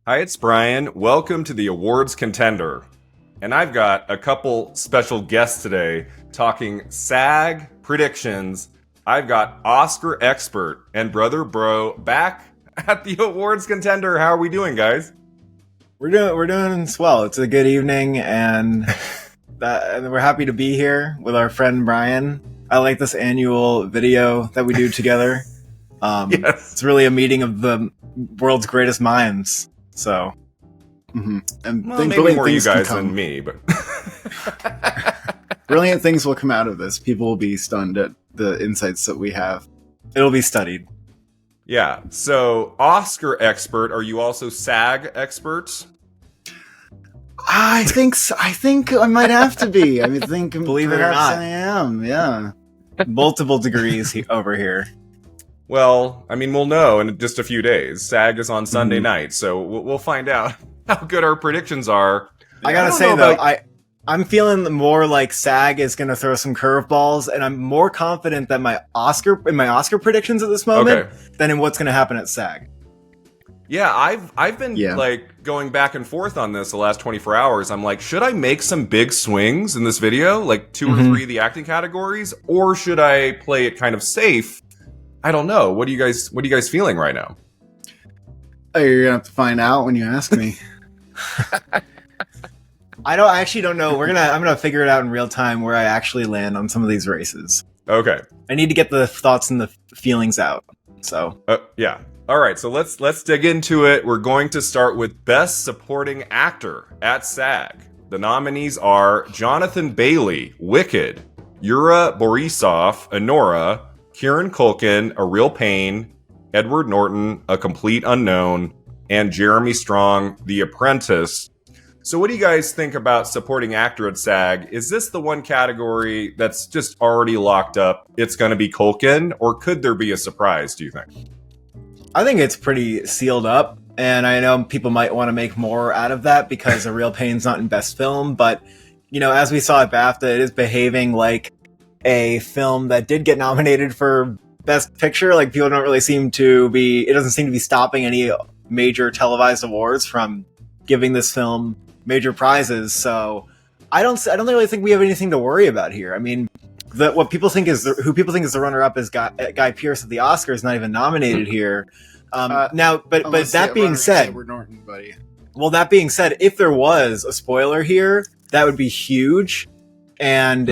Hi, it's Brian. Welcome to the Awards Contender. And I've got a couple special guests today talking SAG predictions. I've got Oscar expert and brother bro back at the Awards Contender. How are we doing, guys? We're doing swell. It's a good evening, and we're happy to be here with our friend Brian. I like this annual video that we do together. Yes. It's really a meeting of the world's greatest minds. So, and well, maybe more you guys than me, but brilliant things will come out of this. People will be stunned at the insights that we have. It'll be studied. Yeah. So, Oscar expert, are you also SAG experts? I think I might have to be. I think, believe it or not, I am. Yeah, multiple degrees over here. Well, I mean, we'll know in just a few days. SAG is on Sunday night, so we'll find out how good our predictions are. I gotta say, though, I'm feeling more like SAG is gonna throw some curveballs, and I'm more confident that my Oscar predictions at this moment than in what's gonna happen at SAG. Yeah, I've been like going back and forth on this the last 24 hours. I'm like, should I make some big swings in this video, like 2 or 3 of the acting categories, or should I play it kind of safe? I don't know. What are you guys feeling right now? Oh, you're gonna have to find out when you ask me. I actually don't know. I'm gonna figure it out in real time where I actually land on some of these races. Okay. I need to get the thoughts and the feelings out. So yeah. All right. So let's dig into it. We're going to start with Best Supporting Actor at SAG. The nominees are Jonathan Bailey, Wicked; Yura Borisov, Anora; Kieran Culkin, A Real Pain; Edward Norton, A Complete Unknown; and Jeremy Strong, The Apprentice. So what do you guys think about supporting actor at SAG? Is this the one category that's just already locked up? It's going to be Culkin, or could there be a surprise, do you think? I think it's pretty sealed up, and I know people might want to make more out of that because A Real Pain's not in Best Film, but, you know, as we saw at BAFTA, it is behaving like a film that did get nominated for Best Picture. Like, people don't really seem to be, it doesn't seem to be stopping any major televised awards from giving this film major prizes. So I don't really think we have anything to worry about here. I mean, who people think is the runner-up is Guy Pearce at the Oscars, not even nominated here. Now, but that being said, Edward Norton, buddy. Well, that being said, if there was a spoiler here, that would be huge, and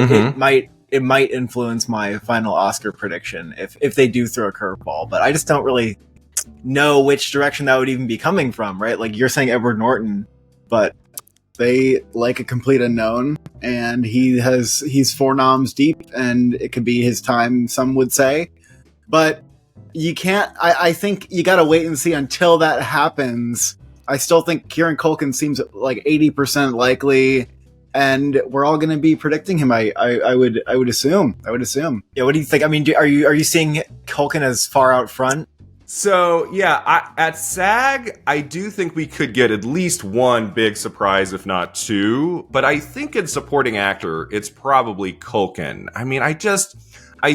it might influence my final Oscar prediction if they do throw a curveball. But I just don't really know which direction that would even be coming from, right? Like, you're saying Edward Norton, but they like A Complete Unknown, and he's 4 noms deep, and it could be his time, some would say. But you can't, I think you gotta wait and see until that happens. I still think Kieran Culkin seems like 80% likely, and we're all going to be predicting him. I would assume. Yeah, what do you think? I mean, are you seeing Culkin as far out front? So yeah, at SAG, I do think we could get at least one big surprise, if not 2. But I think in supporting actor, it's probably Culkin. I mean, I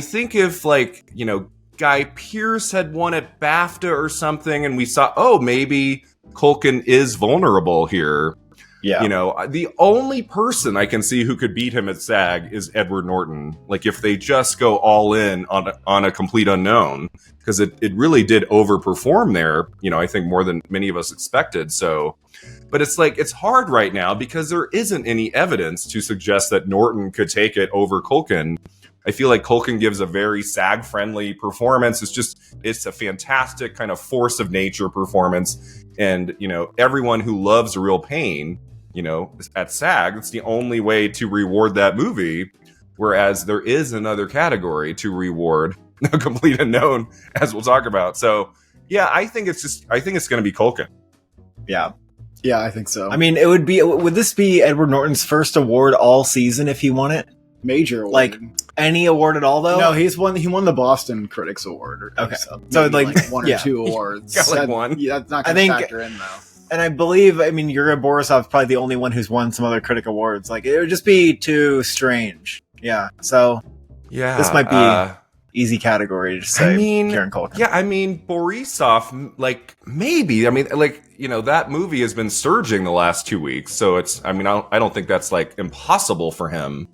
think if, like, you know, Guy Pearce had won at BAFTA or something, and we saw, maybe Culkin is vulnerable here. Yeah. You know, the only person I can see who could beat him at SAG is Edward Norton. Like, if they just go all in on a Complete Unknown, because it really did overperform there, you know, I think more than many of us expected. So, but it's like, it's hard right now because there isn't any evidence to suggest that Norton could take it over Culkin. I feel like Culkin gives a very SAG-friendly performance. It's a fantastic kind of force of nature performance. And, you know, everyone who loves A Real Pain, you know, at SAG, it's the only way to reward that movie. Whereas there is another category to reward A Complete Unknown, as we'll talk about. So, yeah, I think it's going to be Culkin. Yeah. Yeah, I think so. I mean, would this be Edward Norton's first award all season if he won it? Major award. Like, any award at all, though? No, he won the Boston Critics Award. Okay. So like 1 or 2 awards. Got like one. Yeah, that's not going to factor in, though. And I believe, I mean, Yura Borisov's probably the only one who's won some other critic awards. Like, it would just be too strange. So Yeah, this might be easy category to say. I mean, Kieran Culkin. Yeah, I mean, Borisov, like, maybe. I mean, like, that movie has been surging the last 2 weeks. So I don't think that's like impossible for him.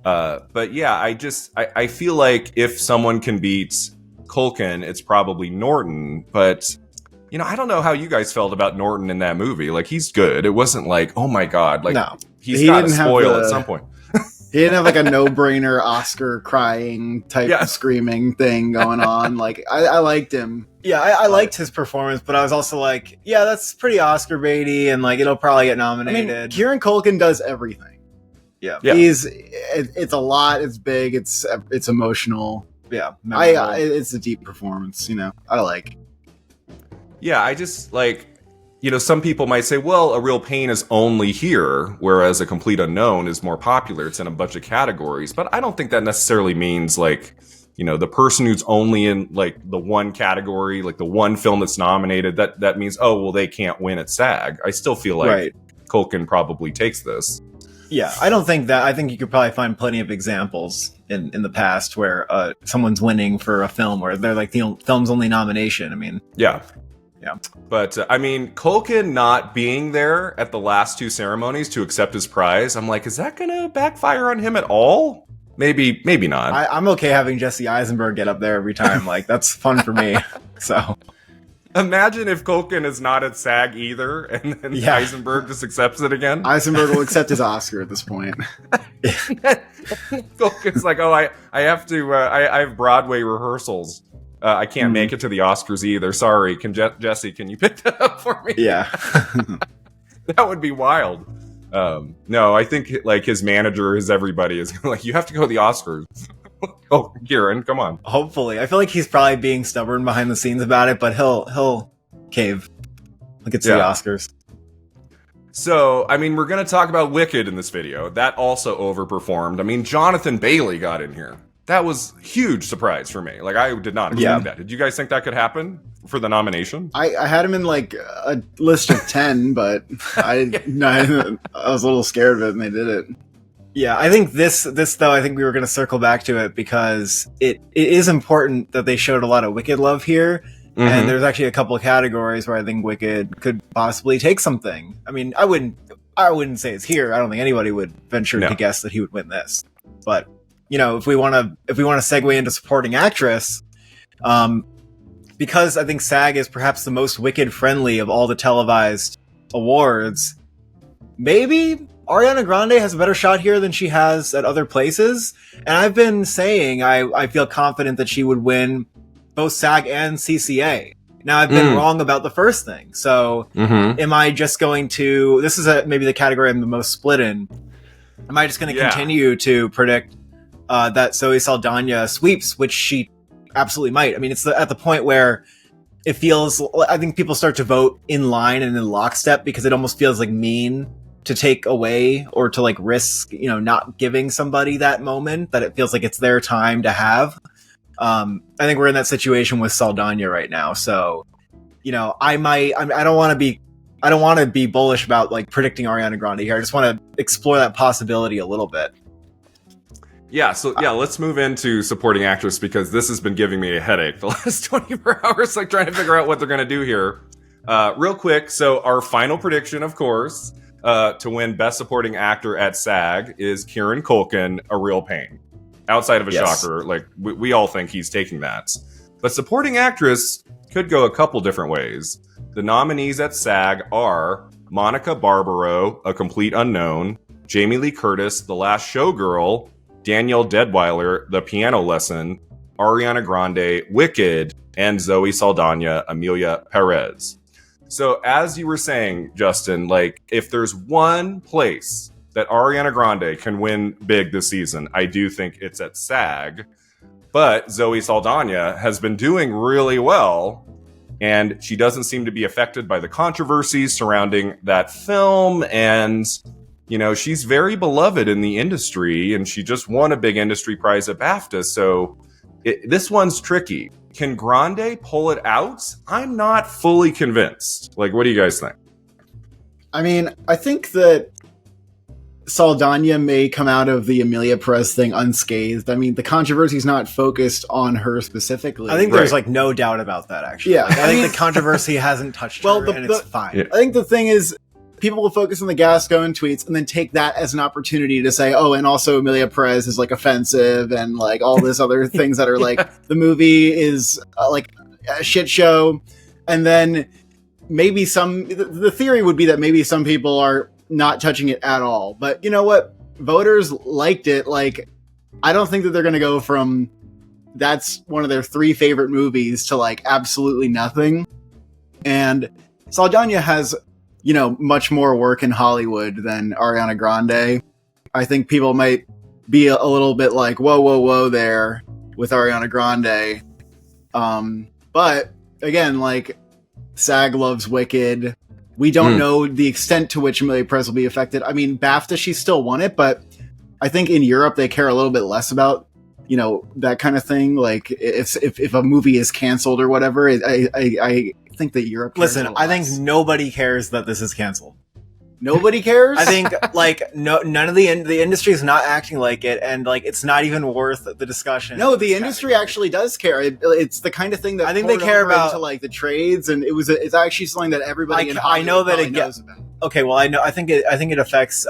But yeah, I feel like if someone can beat Culkin, it's probably Norton. But, I don't know how you guys felt about Norton in that movie. Like, he's good. It wasn't like, oh my God, like, No. he's got to spoil at some point. He didn't have like a no-brainer Oscar crying type of screaming thing going on. Like, I liked him. Yeah, I liked his performance, but I was also like, yeah, that's pretty Oscar baity, and like it'll probably get nominated. I mean, Kieran Culkin does everything. Yeah. It's a lot. It's big. It's emotional. Yeah, it's a deep performance. I like. Yeah, I just like. Some people might say, well, A Real Pain is only here, whereas A Complete Unknown is more popular. It's in a bunch of categories. But I don't think that necessarily means, like, the person who's only in, like, the one category, like the one film that's nominated, that means, oh, well, they can't win at SAG. I still feel like Culkin probably takes this. Yeah, I don't think that. I think you could probably find plenty of examples in the past where someone's winning for a film where they're, like, the film's only nomination. I mean... Yeah. But, Culkin not being there at the last two ceremonies to accept his prize, I'm like, is that going to backfire on him at all? Maybe not. I'm okay having Jesse Eisenberg get up there every time. Like, that's fun for me. So... Imagine if Culkin is not at SAG either, and then Eisenberg just accepts it again. Eisenberg will accept his Oscar at this point. Culkin's like, oh, I have to, I have Broadway rehearsals. I can't make it to the Oscars either. Sorry. Jesse, can you pick that up for me? Yeah. That would be wild. No, I think like his manager, everybody is like, you have to go to the Oscars. Oh, Kieran, come on. Hopefully. I feel like he's probably being stubborn behind the scenes about it, but he'll cave. He'll get to the Oscars. So, we're going to talk about Wicked in this video. That also overperformed. Jonathan Bailey got in here. That was a huge surprise for me. Like, I did not expect that. Did you guys think that could happen for the nomination? I had him in, like, a list of 10, but I was a little scared of it, and they did it. Yeah, I think this though, I think we were going to circle back to it because it is important that they showed a lot of Wicked love here. Mm-hmm. And there's actually a couple of categories where I think Wicked could possibly take something. I wouldn't say it's here. I don't think anybody would venture to guess that he would win this. But, if we want to segue into supporting actress, because I think SAG is perhaps the most Wicked friendly of all the televised awards, maybe Ariana Grande has a better shot here than she has at other places. And I've been saying I feel confident that she would win both SAG and CCA. Now, I've been wrong about the first thing. So am I just going to... This is maybe the category I'm the most split in. Am I just going to continue to predict that Zoe Saldana sweeps, which she absolutely might? It's at the point where it feels... I think people start to vote in line and in lockstep because it almost feels like mean to take away or to like risk, not giving somebody that moment that it feels like it's their time to have. I think we're in that situation with Saldana right now. So, I don't want to be bullish about like predicting Ariana Grande here. I just want to explore that possibility a little bit. Yeah. So let's move into supporting actress because this has been giving me a headache the last 24 hours, like trying to figure out what they're going to do here. Real quick. So our final prediction, of course, to win Best Supporting Actor at SAG is Kieran Culkin, A Real Pain. Outside of a shocker, like we all think he's taking that. But Supporting Actress could go a couple different ways. The nominees at SAG are Monica Barbaro, A Complete Unknown, Jamie Lee Curtis, The Last Showgirl, Danielle Deadweiler, The Piano Lesson, Ariana Grande, Wicked, and Zoe Saldana, Amelia Perez. So as you were saying, Justin, like if there's one place that Ariana Grande can win big this season, I do think it's at SAG. But Zoe Saldana has been doing really well, and she doesn't seem to be affected by the controversies surrounding that film. And, she's very beloved in the industry, and she just won a big industry prize at BAFTA. So this one's tricky. Can Grande pull it out? I'm not fully convinced. Like, what do you guys think? I think that Saldana may come out of the Emilia Perez thing unscathed. I mean, the controversy's not focused on her specifically. I think there's like no doubt about that, actually. Yeah. Like, I think the controversy hasn't touched her, and it's fine. Yeah. I think the thing is, people will focus on the Gascon tweets and then take that as an opportunity to say, oh, and also Emilia Perez is like offensive and like all this other things that are like the movie is like a shit show. And then maybe the theory would be that maybe some people are not touching it at all. But you know what? Voters liked it. Like, I don't think that they're going to go from that's one of their 3 favorite movies to like absolutely nothing. And Saldana has, you know, much more work in Hollywood than Ariana Grande. I think people might be a little bit like, whoa there with Ariana Grande. But again, like, SAG loves Wicked. We don't know the extent to which Emilia Perez will be affected. I mean, BAFTA, she still won it, but I think in Europe they care a little bit less about, you know, that kind of thing. Like, if a movie is canceled or whatever, I think that Europe cares. Listen, I think nobody cares that this is canceled. Nobody cares? I think, like, none of the industry is not acting like it, and, like, it's not even worth the discussion. No, the industry actually does care. It's the kind of thing that I think they care about into, like, the trades, and it's actually something that everybody in Hollywood I know that it knows about. Okay, well, I think it affects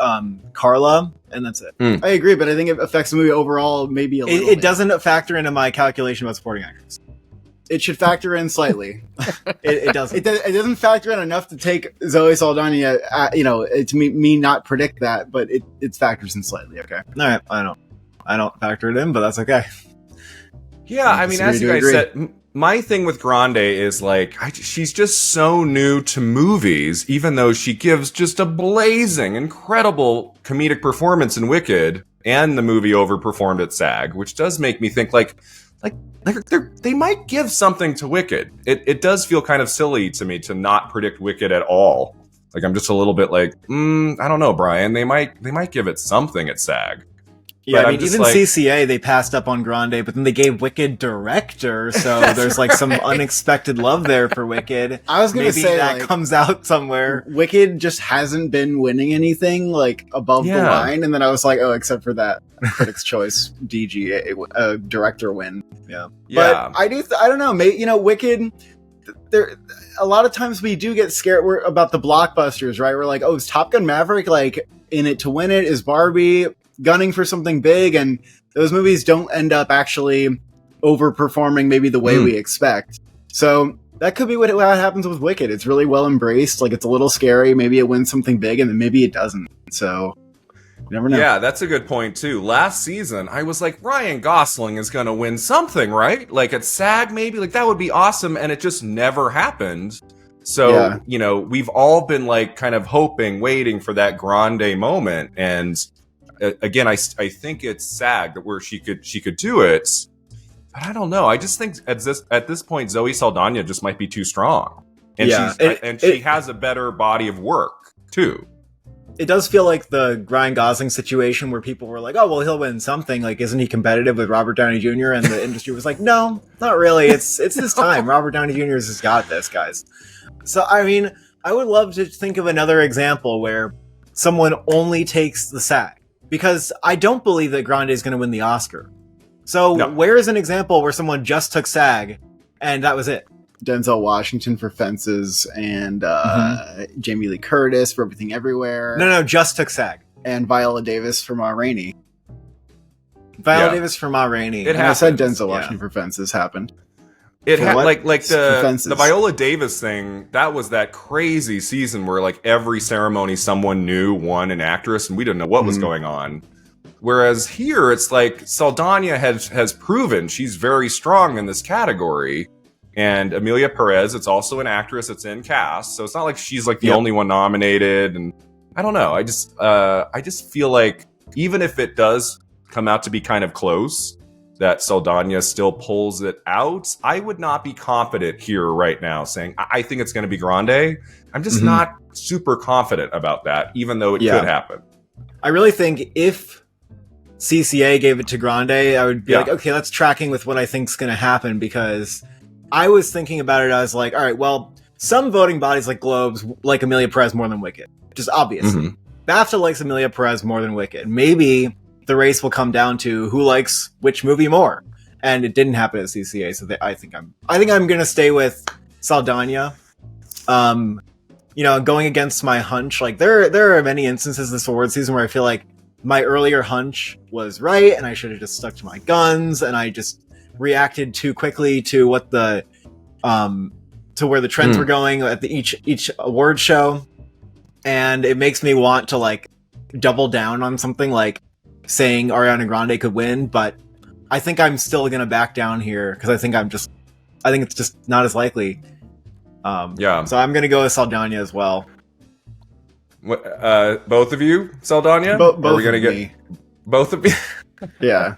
Carla, and that's it. I agree, but I think it affects the movie overall maybe a little bit. It doesn't factor into my calculation about supporting actors. It should factor in slightly. It doesn't. It doesn't factor in enough to take Zoe Saldana, you know, to me not predict that, but it factors in slightly. Okay. All right, I don't factor it in, but that's okay. Yeah, I mean, as you guys said, my thing with Grande is like, she's just so new to movies, even though she gives just a blazing, incredible comedic performance in Wicked, and the movie overperformed at SAG, which does make me think like they might give something to Wicked. It does feel kind of silly to me to not predict Wicked at all. Like, I'm just a little bit like, I don't know, Brian. They might give it something at SAG. Yeah, But I mean, even like, CCA, they passed up on Grande, but then they gave Wicked director, so there's like some unexpected love there for Wicked. I was gonna say that like, comes out somewhere. Wicked just hasn't been winning anything like above the line, and then I was like, oh, except for that Critics' Choice DGA director win. Yeah, but I don't know, you know, Wicked. There, a lot of times we do get scared about the blockbusters, right? We're like, oh, is Top Gun Maverick like in it to win it? Is Barbie gunning for something big? And those movies don't end up actually overperforming maybe the way we expect. So that could be what happens with Wicked. It's really well embraced. Like, it's a little scary. Maybe it wins something big, and then maybe it doesn't. So you never know. Yeah, that's a good point too. Last season, I was like, Ryan Gosling is going to win something, right? Like at SAG, maybe, like that would be awesome, and it just never happened. So, you know, we've all been like kind of hoping, waiting for that Grande moment, and again, I think it's SAG that where she could do it, but I don't know. I just think at this point, Zoe Saldana just might be too strong, and she has a better body of work too. It does feel like the Ryan Gosling situation where people were like, oh, well, he'll win something. Like, isn't he competitive with Robert Downey Jr.? And the industry was like, no, not really. It's his time. Robert Downey Jr. has got this, guys. So, I mean, I would love to think of another example where someone only takes the SAG, because I don't believe that Grande is going to win the Oscar. So where is an example where someone just took SAG and that was it? Denzel Washington for Fences, and Jamie Lee Curtis for Everything Everywhere. No, just took SAG. And Viola Davis for Ma Rainey. Davis for Ma Rainey. I said Denzel Washington for Fences happened. It had like the Viola Davis thing. That was that crazy season where like every ceremony someone new won an actress, and we didn't know what was going on. Whereas here, it's like Saldana has proven she's very strong in this category. And Emilia Perez, it's also an actress that's in cast, so it's not like she's like the only one nominated. And I don't know. I just feel like even if it does come out to be kind of close, that Saldana still pulls it out. I would not be confident here right now saying I think it's going to be Grande. I'm just not super confident about that, even though it could happen. I really think if CCA gave it to Grande, I would be like, okay, that's tracking with what I think's going to happen, because I was thinking about it as like, all right, well, some voting bodies like Globes like Emilia Perez more than Wicked, just obvious. BAFTA likes Emilia Perez more than Wicked. Maybe the race will come down to who likes which movie more. And it didn't happen at CCA, so I think I'm gonna stay with Saldana. Going against my hunch, like there are many instances this award season where I feel like my earlier hunch was right, and I should have just stuck to my guns, and I just reacted too quickly to what the to where the trends were going at each award show, and it makes me want to like double down on something like saying Ariana Grande could win, but I think I'm still gonna back down here because I think it's just not as likely. So I'm gonna go with Saldana as well. What, both of you, Saldana? Both Are we gonna of get me. both of you? Yeah.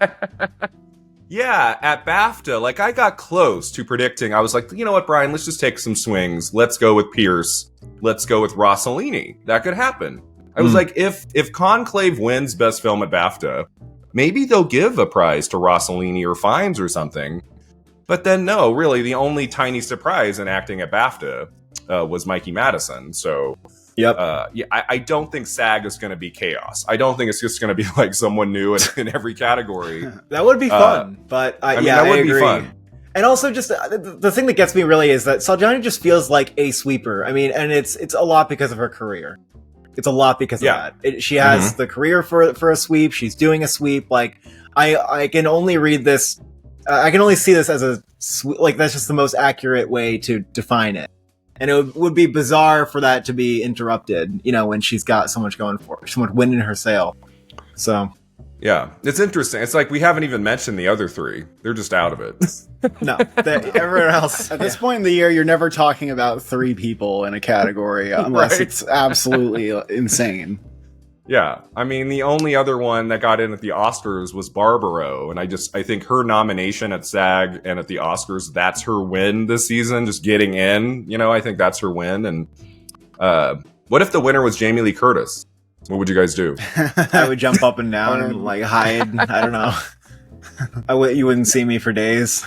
Yeah, at BAFTA, like I got close to predicting. I was like, you know what, Brian? Let's just take some swings. Let's go with Pierce. Let's go with Rossellini. That could happen. I was like, if Conclave wins Best Film at BAFTA, maybe they'll give a prize to Rossellini or Fiennes or something. But then, no, really, the only tiny surprise in acting at BAFTA was Mikey Madison. So, Yep. I don't think SAG is going to be chaos. I don't think it's just going to be like someone new in every category. That would be fun, but I mean, that would agree. be fun. And also, just the thing that gets me really is that Saldana just feels like a sweeper. I mean, and it's a lot because of her career. It's a lot because of that. She has the career for a sweep. She's doing a sweep. Like I can only read this. I can only see this as that's just the most accurate way to define it. And it would be bizarre for that to be interrupted, when she's got so much going for her, so much wind in her sail. So, yeah, it's interesting. It's like we haven't even mentioned the other three. They're just out of it. No, everyone else. At this point in the year, you're never talking about 3 people in a category unless it's absolutely insane. Yeah, I mean, the only other one that got in at the Oscars was Barbaro, and I think her nomination at SAG and at the Oscars, that's her win this season, just getting in, I think that's her win. And what if the winner was Jamie Lee Curtis? What would you guys do? I would jump up and down and like hide. I don't know. You wouldn't see me for days.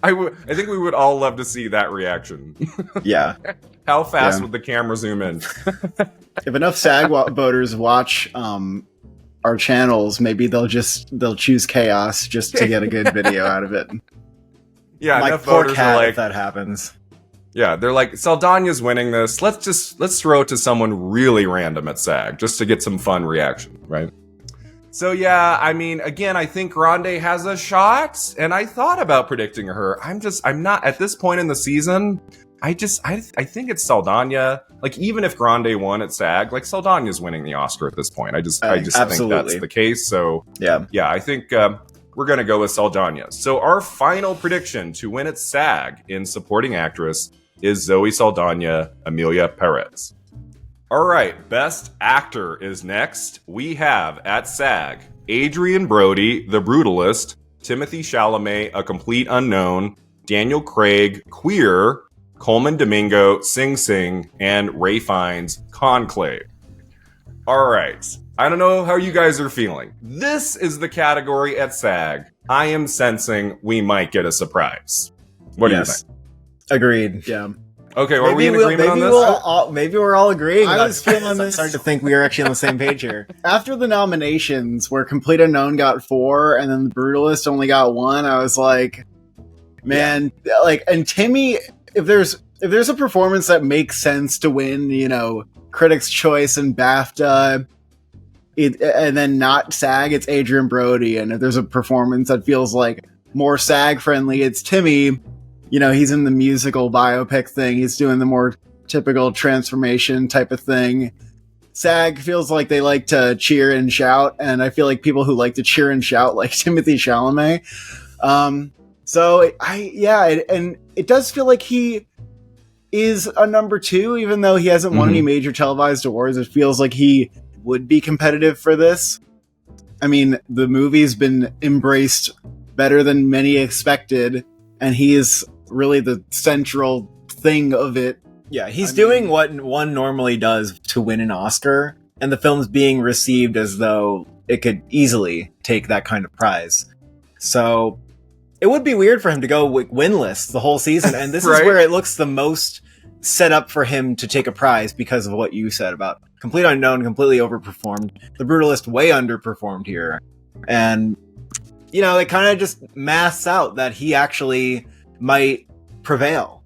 I think we would all love to see that reaction. Yeah. How fast would the camera zoom in? If enough SAG voters watch our channels, maybe they'll choose chaos just to get a good video out of it. Yeah, like enough poor voters Cat, are like, if that happens. Yeah, they're like, Saldana's winning this. Let's throw it to someone really random at SAG just to get some fun reaction, right? So yeah, I mean, again, I think Grande has a shot, and I thought about predicting her. I'm not at this point in the season. I think it's Saldana. Like, even if Grande won at SAG, like Saldana's winning the Oscar at this point. I just think that's the case. So yeah, I think we're gonna go with Saldana. So our final prediction to win at SAG in supporting actress is Zoe Saldana, Emilia Perez. All right, Best Actor is next. We have at SAG Adrian Brody, The Brutalist, Timothée Chalamet, A Complete Unknown, Daniel Craig, Queer, Coleman Domingo, Sing Sing, and Ray Fiennes, Conclave. All right, I don't know how you guys are feeling. This is the category at SAG I am sensing we might get a surprise. What do you think? Agreed. Yeah. Okay, are we in agreement on this? Maybe we're all agreeing. I was feeling this. It's hard to think we are actually on the same page here. After the nominations, where Complete Unknown got 4 and then The Brutalist only got 1, I was like, man, and Timmy, if there's a performance that makes sense to win, Critics' Choice and BAFTA, and then not SAG, it's Adrian Brody. And if there's a performance that feels like more SAG friendly, it's Timmy. He's in the musical biopic thing. He's doing the more typical transformation type of thing. SAG feels like they like to cheer and shout, and I feel like people who like to cheer and shout like Timothée Chalamet. And it does feel like he is a number 2, even though he hasn't won any major televised awards. It feels like he would be competitive for this. I mean, the movie's been embraced better than many expected, and he is really the central thing of it. Yeah, he's doing what one normally does to win an Oscar, and the film's being received as though it could easily take that kind of prize. So it would be weird for him to go winless the whole season, and this Right. is where it looks the most set up for him to take a prize because of what you said about Complete Unknown completely overperformed. The Brutalist way underperformed here. And, you know, it kind of just masks out that he actually might prevail.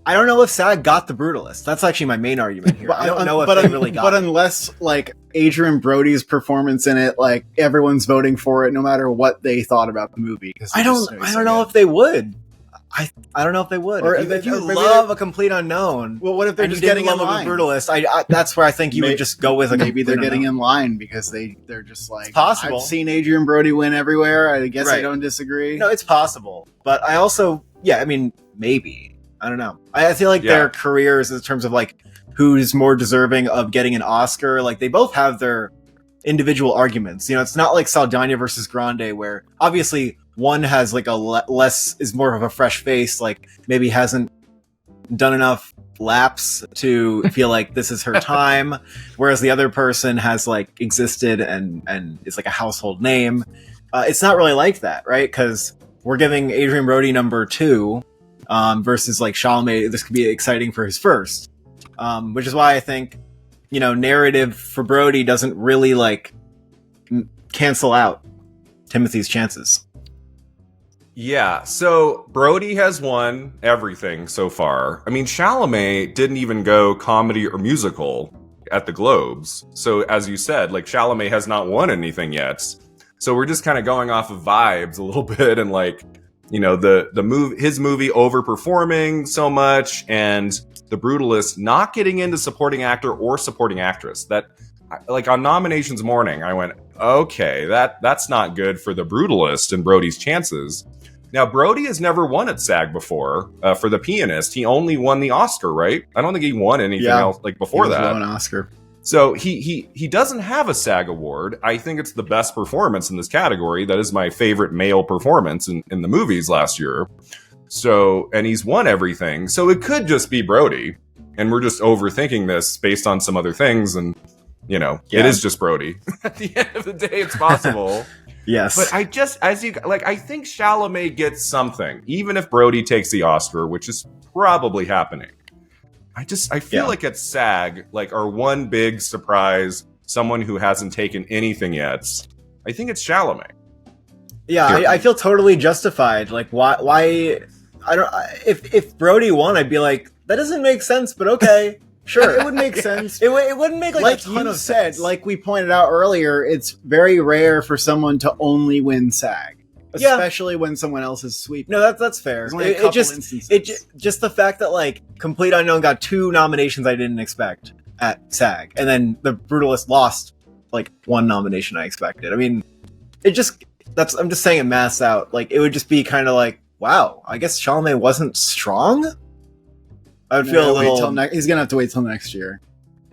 I don't know if SAG got the Brutalist. That's actually my main argument here. I don't know if they really got it. But unless, like, Adrian Brody's performance in it, like, everyone's voting for it no matter what they thought about the movie. I don't know if they would. I don't know if they would. Or if you love A Complete Unknown, well, what if they're just getting in line? A Brutalist, I that's where I think you would just go with maybe they're getting in line because they're just like, it's possible. I've seen Adrian Brody win everywhere. I guess I don't disagree. No, it's possible, but I also, I mean, maybe I don't know. I feel like their careers in terms of like who's more deserving of getting an Oscar, like they both have their individual arguments. You know, it's not like Saldana versus Grande, where obviously one has like is more of a fresh face, like maybe hasn't done enough laps to feel like this is her time, whereas the other person has like existed and is like a household name. It's not really like that, right? Because we're giving Adrian Brody number 2 versus like Chalamet. This could be exciting for his first, which is why I think, you know, narrative for Brody doesn't really like cancel out Timothy's chances. Yeah, so Brody has won everything so far. I mean, Chalamet didn't even go comedy or musical at the Globes. So as you said, like Chalamet has not won anything yet. So we're just kind of going off of vibes a little bit and like, you know, his movie overperforming so much and The Brutalist not getting into supporting actor or supporting actress. That, like, on nominations morning, I went, okay, that's not good for The Brutalist and Brody's chances. Now, Brody has never won at SAG before. For The Pianist, he only won the Oscar, right? I don't think he won anything else like before that. He won an Oscar. So he doesn't have a SAG award. I think it's the best performance in this category. That is my favorite male performance in the movies last year. So, and he's won everything. So it could just be Brody. And we're just overthinking this based on some other things. And, you know, it is just Brody. At the end of the day, it's possible. Yes. But I think Chalamet gets something, even if Brody takes the Oscar, which is probably happening. I feel like at SAG, like our one big surprise, someone who hasn't taken anything yet, I think it's Chalamet. Yeah, I feel totally justified. Like, why? I don't. If Brody won, I'd be like, that doesn't make sense, but okay. Sure, it would make sense. It wouldn't make like a ton of sense. Like we pointed out earlier, it's very rare for someone to only win SAG, especially when someone else is sweeping. No, that's fair. It just the fact that like Complete Unknown got 2 nominations I didn't expect at SAG, and then The Brutalist lost like 1 nomination I expected. I mean, I'm just saying it masks out. Like it would just be kind of like, wow, I guess Chalamet wasn't strong. I would feel a little. He's gonna have to wait till next year.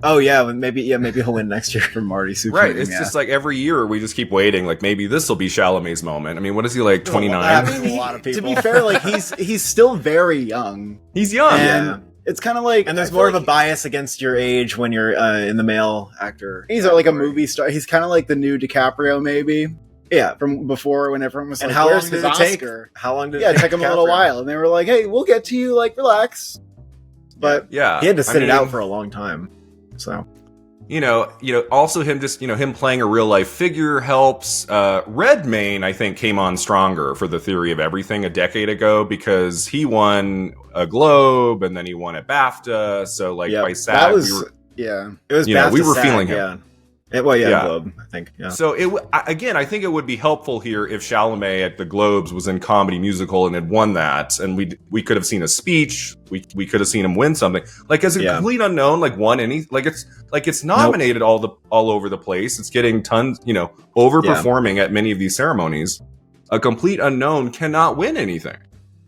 Oh yeah, maybe he'll win next year for Marty Super. Right, it's just like every year we just keep waiting. Like maybe this will be Chalamet's moment. I mean, what is he like? 29. I mean, a lot of people. To be fair, like he's still very young. He's young. And it's kind of like, and there's more of a bias against your age when you're in the male actor. He's like a movie star. He's kind of like the new DiCaprio, maybe. Yeah, from before when everyone was and like, how "Where's long his did it take? Oscar?" How long did it took him a little while, and they were like, "Hey, we'll get to you. Like, relax." But he had to sit it out for a long time. So, you know, also him playing a real life figure helps. Redmayne, I think, came on stronger for The Theory of Everything a decade ago because he won a Globe and then he won at BAFTA. So, like by SAG, it was BAFTA, we were SAG, feeling him. Globe, I think. Yeah. So I think it would be helpful here if Chalamet at the Globes was in comedy musical and had won that, and we could have seen a speech. We could have seen him win something. Like as a Complete Unknown, like won any, like it's nominated all over the place. It's getting tons, overperforming at many of these ceremonies. A Complete Unknown cannot win anything.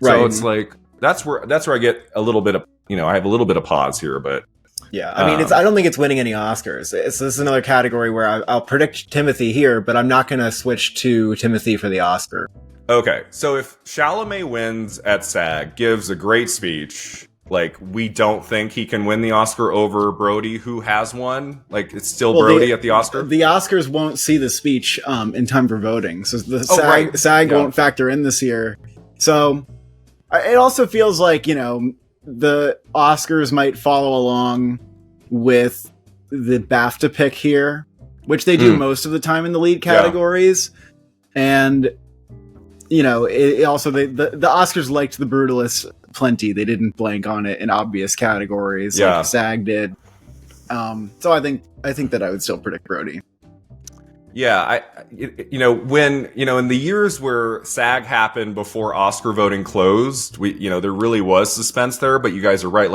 Right. So it's like that's where I get a little bit of I have a little bit of pause here, but. Yeah, I mean, I don't think it's winning any Oscars. This is another category where I'll predict Timothy here, but I'm not going to switch to Timothy for the Oscar. Okay, so if Chalamet wins at SAG, gives a great speech, like, we don't think he can win the Oscar over Brody, who has won? Like, it's still Brody at the Oscar? The Oscars won't see the speech in time for voting, so the SAG won't factor in this year. So, it also feels like, the Oscars might follow along with the BAFTA pick here, which they do most of the time in the lead categories. And, you know, it also, the Oscars liked The Brutalist plenty. They didn't blank on it in obvious categories like SAG did. So I think that I would still predict Brody. Yeah, when in the years where SAG happened before Oscar voting closed, there really was suspense there. But you guys are right,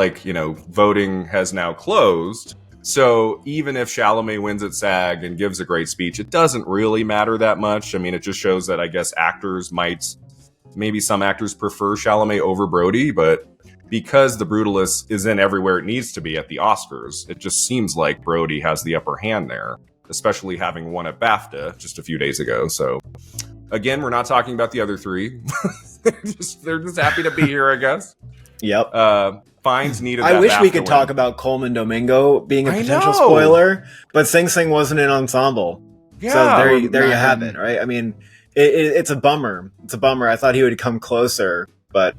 voting has now closed. So even if Chalamet wins at SAG and gives a great speech, it doesn't really matter that much. I mean, it just shows that I guess maybe some actors prefer Chalamet over Brody, but because The Brutalist is in everywhere it needs to be at the Oscars, it just seems like Brody has the upper hand there, especially having won at BAFTA just a few days ago. So again, we're not talking about the other three. They're just happy to be here, I guess. Yep. Fines needed. I wish BAFTA we could win. talk about Coleman Domingo being a potential spoiler, but Sing Sing wasn't in Ensemble. Yeah, so there you have it, right? I mean, it's a bummer. It's a bummer. I thought he would come closer, but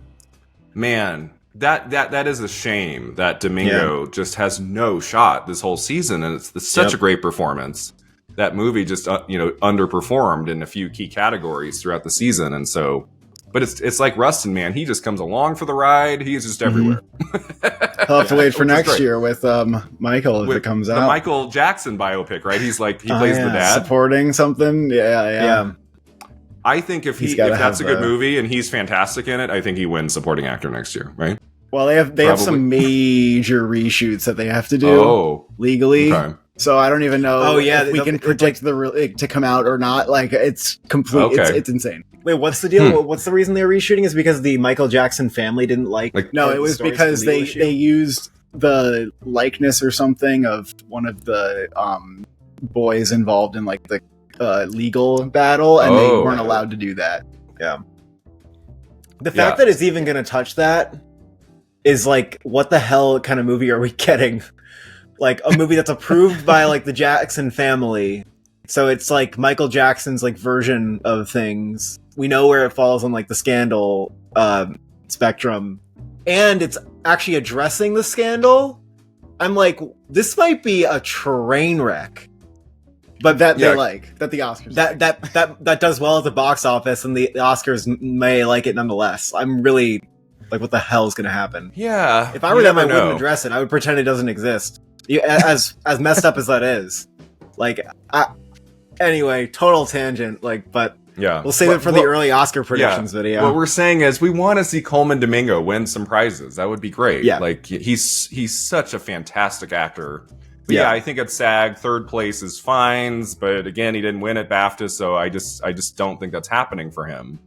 man, that is a shame that Domingo just has no shot this whole season, and it's such a great performance. That movie just underperformed in a few key categories throughout the season, and so. But it's like Rustin, man. He just comes along for the ride. He's just everywhere. I'll have to wait for next year with Michael if it comes out. The Michael Jackson biopic, right? He's like he plays the dad, supporting something. Yeah. I think if that's a good movie and he's fantastic in it, I think he wins supporting actor next year, right? Well, they have some major reshoots that they have to do legally. Okay. So I don't even know if we can predict to come out or not. Like, it's complete. Okay. It's insane. Wait, what's the deal? What's the reason they were reshooting? Is because the Michael Jackson family didn't No, it was because they used the likeness or something of one of the boys involved in the legal battle, and they weren't allowed to do that. Yeah. The fact that it's even going to touch that is what the hell kind of movie are we getting? A movie that's approved by the Jackson family. So it's Michael Jackson's version of things. We know where it falls on the scandal spectrum, and it's actually addressing the scandal. I'm this might be a train wreck, but that the Oscars that does well at the box office, and the Oscars may like it nonetheless. I'm really what the hell is going to happen? Yeah, if I were them, I wouldn't address it. I would pretend it doesn't exist. As messed up as that is, anyway, total tangent. But we'll save it for the early Oscar predictions video. What we're saying is we want to see Coleman Domingo win some prizes. That would be great. Yeah, he's such a fantastic actor. But I think at SAG, third place is fines. But again, he didn't win at BAFTA, so I just don't think that's happening for him.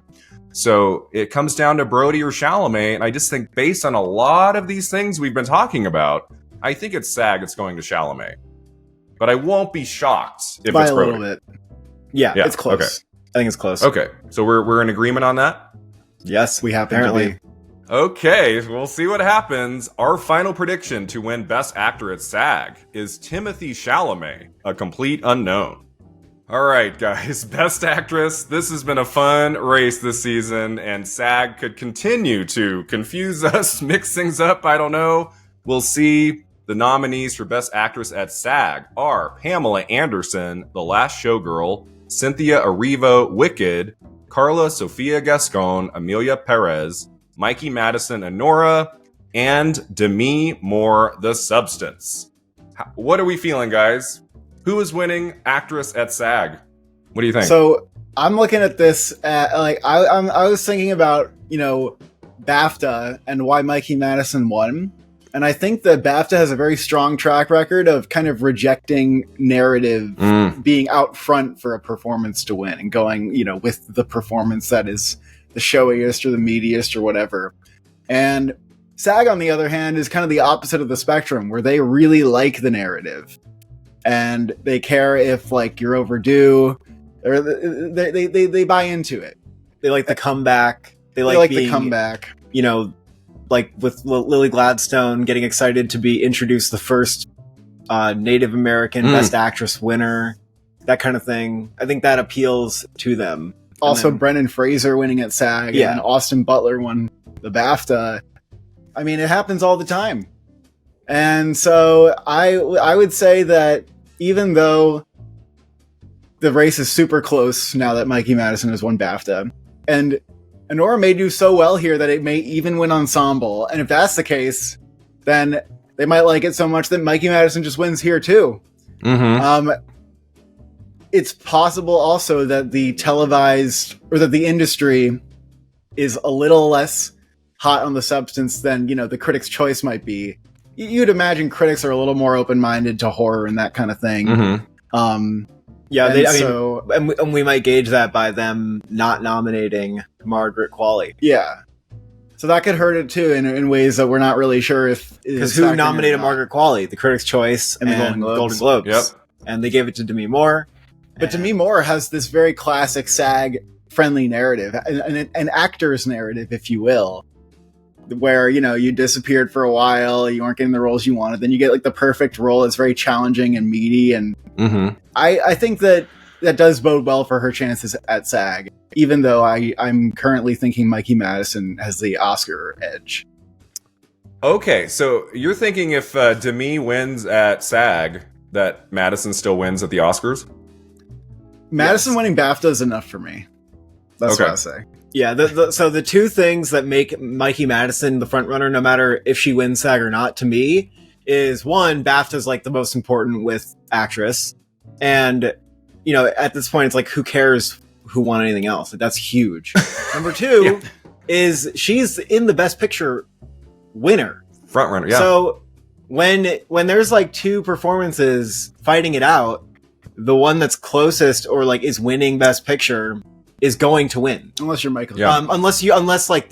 So it comes down to Brody or Chalamet, and I just think based on a lot of these things we've been talking about, I think it's SAG. It's going to Chalamet, but I won't be shocked if by it's a Brody. Little bit. Yeah, it's close. Okay. I think it's close. Okay, so we're in agreement on that. Yes, we happen to be. Okay, we'll see what happens. Our final prediction to win Best Actor at SAG is Timothée Chalamet, a complete unknown. All right, guys, Best Actress. This has been a fun race this season, and SAG could continue to confuse us, mix things up. I don't know. We'll see. The nominees for Best Actress at SAG are Pamela Anderson, The Last Showgirl, Cynthia Erivo, Wicked, Carla Sofia Gascon, Amelia Perez, Mikey Madison, Anora, and Demi Moore, The Substance. What are we feeling, guys? Who is winning Actress at SAG? What do you think? So I'm looking at this. I was thinking about BAFTA and why Mikey Madison won. And I think that BAFTA has a very strong track record of kind of rejecting narrative being out front for a performance to win and going, with the performance that is the showiest or the meatiest or whatever. And SAG, on the other hand, is kind of the opposite of the spectrum, where they really like the narrative. And they care if you're overdue, or they buy into it. They like the comeback. They like being, the comeback. With Lily Gladstone getting excited to be introduced the first Native American Best Actress winner, that kind of thing. I think that appeals to them. Also, Brendan Fraser winning at SAG, and Austin Butler won the BAFTA. I mean, it happens all the time. And so I would say that even though the race is super close now that Mikey Madison has won BAFTA, and Anora may do so well here that it may even win ensemble. And if that's the case, then they might like it so much that Mikey Madison just wins here too. Mm-hmm. It's possible also that the televised, or that the industry is a little less hot on the substance than, the Critics' Choice might be. You'd imagine critics are a little more open-minded to horror and that kind of thing. Mm-hmm. And we might gauge that by them not nominating Margaret Qualley. Yeah. So that could hurt it too in ways that we're not really sure if... Because who nominated Margaret Qualley? The Critics' Choice and the Golden Globes. Yep. And they gave it to Demi Moore. But Demi Moore has this very classic SAG-friendly narrative, an actor's narrative, if you will, where, you disappeared for a while, you weren't getting the roles you wanted, then you get like the perfect role that's very challenging and meaty, and I think that does bode well for her chances at SAG, even though I'm currently thinking Mikey Madison has the Oscar edge. Okay, so you're thinking if Demi wins at SAG, that Madison still wins at the Oscars? Madison winning BAFTA is enough for me. That's what I say. Yeah, so the two things that make Mikey Madison the front runner, no matter if she wins SAG or not, to me, is one, BAFTA's like the most important with actress, and at this point, it's like, who cares who won anything else? That's huge. Number two is she's in the Best Picture winner, front runner. Yeah. So when there's like two performances fighting it out, the one that's closest or like is winning Best Picture is going to win, unless you're Michael. Yeah. Unless like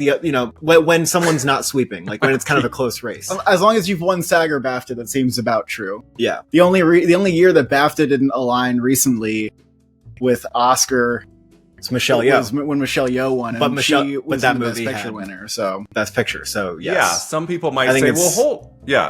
when someone's not sweeping, like when it's kind of a close race. As long as you've won SAG or BAFTA, that seems about true. Yeah. The only year that BAFTA didn't align recently with Oscar, it's Michelle Yeoh. Was when Michelle Yeoh won, but she was that the movie Best Picture had winner. So Best Picture. So yes. Yeah. Some people might say,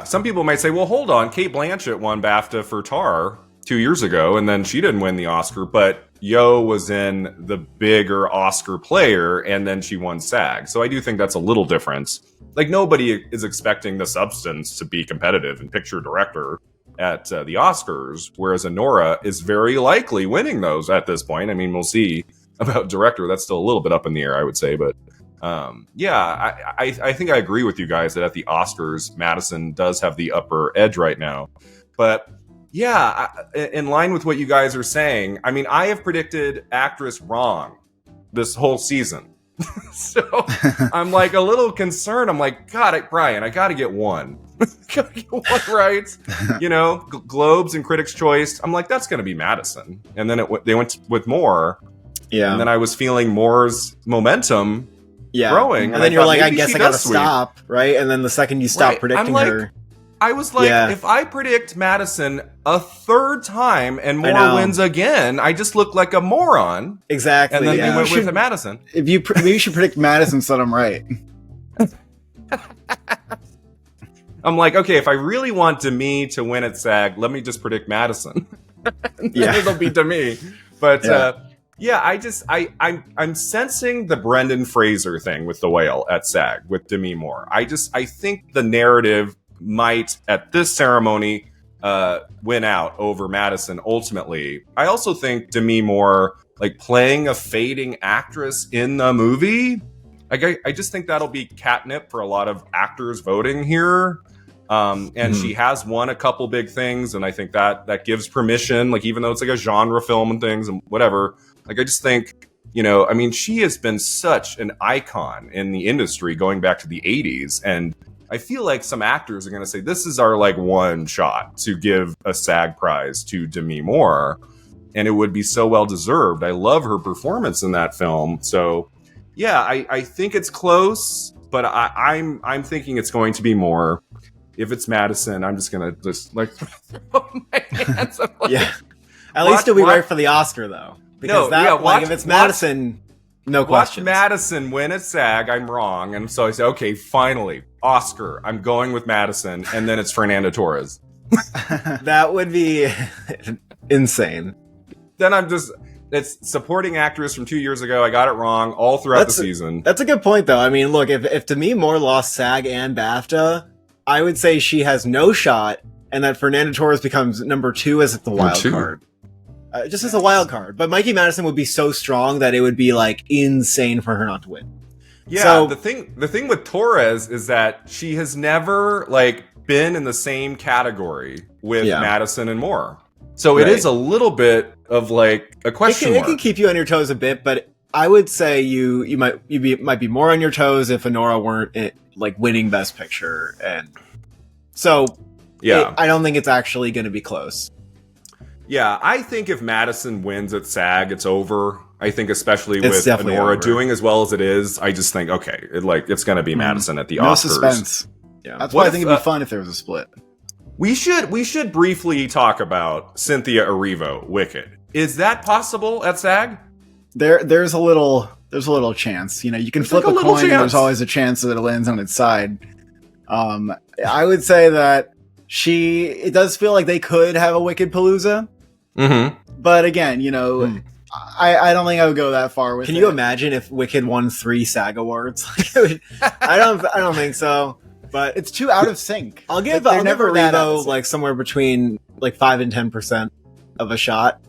Some people might say, well, hold on. Kate Blanchett won BAFTA for Tar 2 years ago, and then she didn't win the Oscar, but Yeoh was in the bigger Oscar Player, and then she won SAG. So I do think that's a little difference. Like, nobody is expecting The Substance to be competitive in picture director at the Oscars, whereas Anora is very likely winning those at this point. I mean, we'll see about director. That's still a little bit up in the air, I would say. But I think I agree with you guys that at the Oscars, Madison does have the upper edge right now. But yeah, in line with what you guys are saying, I mean, I have predicted actress wrong this whole season. So I'm like a little concerned. I'm like, God, Brian, I got to get one. Gotta get one right. Globes and Critics' Choice. I'm like, that's going to be Madison. And then they went with Moore. Yeah. And then I was feeling Moore's momentum growing. And then you're like, I guess I got to stop, right? And then the second you stop predicting her. I was like, if I predict Madison a third time and Moore wins again, I just look like a moron. Exactly. And then we went with Madison. Maybe you should predict Madison so that I'm right. I'm like, okay, if I really want Demi to win at SAG, let me just predict Madison. It'll be Demi. But I'm sensing the Brendan Fraser thing with The Whale at SAG with Demi Moore. I think the narrative might at this ceremony win out over Madison ultimately. I also think Demi Moore, like, playing a fading actress in the movie, I just think that'll be catnip for a lot of actors voting here. And she has won a couple big things, and I think that gives permission, like, even though it's like a genre film and things and whatever, like, I just think, I mean, she has been such an icon in the industry going back to the 80s, and I feel like some actors are going to say, this is our, like, one shot to give a SAG prize to Demi Moore, and it would be so well deserved. I love her performance in that film. So yeah, I think it's close, but I'm thinking it's going to be Moore. If it's Madison, I'm just going to throw my hands up. Yeah. At least it'll be right for the Oscar, though. Because if it's Madison, no questions. Watch Madison win at SAG, I'm wrong. And so I say, okay, finally, Oscar, I'm going with Madison. And then it's Fernando Torres. That would be insane. Then I'm just... It's supporting actress from 2 years ago. I got it wrong all throughout the season. That's a good point, though. I mean, look, if Demi Moore lost SAG and BAFTA, I would say she has no shot, and that Fernanda Torres becomes number 2 as the wild card. Just as a wild card. But Mikey Madison would be so strong that it would be, like, insane for her not to win. Yeah, so, the thing with Torres is that she has never, like, been in the same category with Madison and Moore. So it is a little bit of, like, a question mark. It can keep you on your toes a bit, but I would say you might be more on your toes if Honora weren't like winning Best Picture, and so I don't think it's actually going to be close. Yeah, I think if Madison wins at SAG, it's over. I think especially with Honora doing as well as it is, I just think it's going to be Madison at the Oscars. No suspense. Yeah, that's why I think it'd be fun if there was a split. We should briefly talk about Cynthia Erivo, Wicked. Is that possible at SAG? There's a little chance. You know, you can flip a coin, and there's always a chance that it lands on its side. I would say that it does feel like they could have a Wicked Palooza. Mm-hmm. But again, you know, I don't think I would go that far with it. Can you imagine if Wicked won 3 SAG Awards? I don't think so. But it's too out of sync. I'll give Erivo like somewhere between like 5 and 10% of a shot.